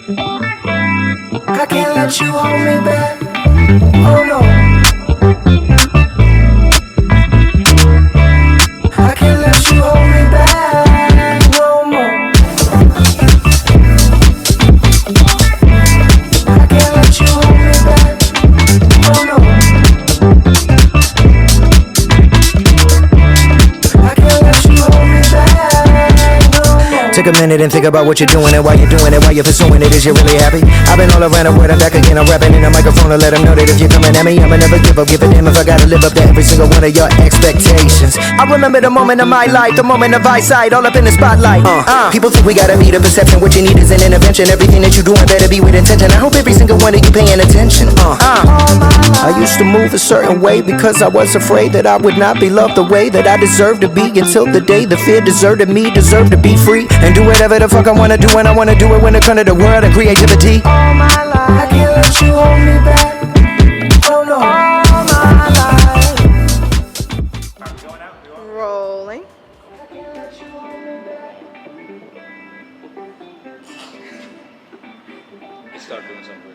I can't let you hold me back. Oh no. I can't let you hold me back no more. I can't let you hold me back. Oh no. I can't let you hold me back no more. Take a minute and think about what you're doing and why you're doing it, why you're pursuing it. Is you really happy? I've been all around the world and back again. I'm rapping in a microphone to let them know that if you're coming at me, I'ma never give up. Give a damn if I gotta live up to every single one of your expectations. I remember the moment of my life, the moment of eyesight, all up in the spotlight. People think we gotta meet a perception. What you need is an intervention. Everything that you doing better be with intention. I hope every single one of you paying attention. I used to move a certain way because I was afraid that I would not be loved the way that I deserved to be, until the day the fear deserted me, deserved to be free and do whatever the fuck I wanna do, and I wanna do it when it comes to the world and creativity. All my life, I can't let you hold me back. Oh no. All my life. Rolling. Start doing something.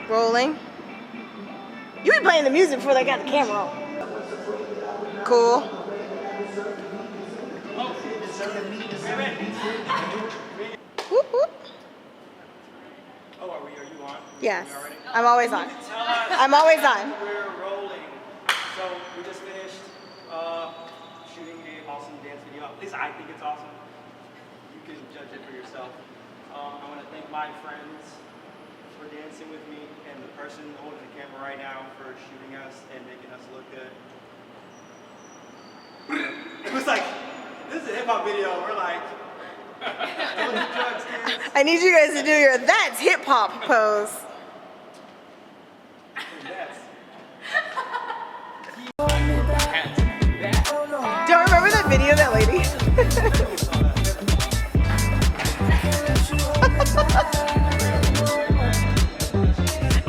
Rolling. You be playing the music before they got the camera on. Cool. Whoop, whoop. Oh, are you on? Yes. I'm always on. I'm always on. We're rolling. So we just finished shooting an awesome dance video. At least I think it's awesome. You can judge it for yourself. I want to thank my friends for dancing with me and the person holding the camera right now for shooting us and making us look good. It was like, this is a hip hop video. We're like, don't do drugs, kids. I need you guys to do your that's hip hop pose. Yes. Don't remember that video, that lady?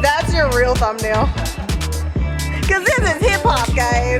That's your real thumbnail. Cause this is hip hop, guys.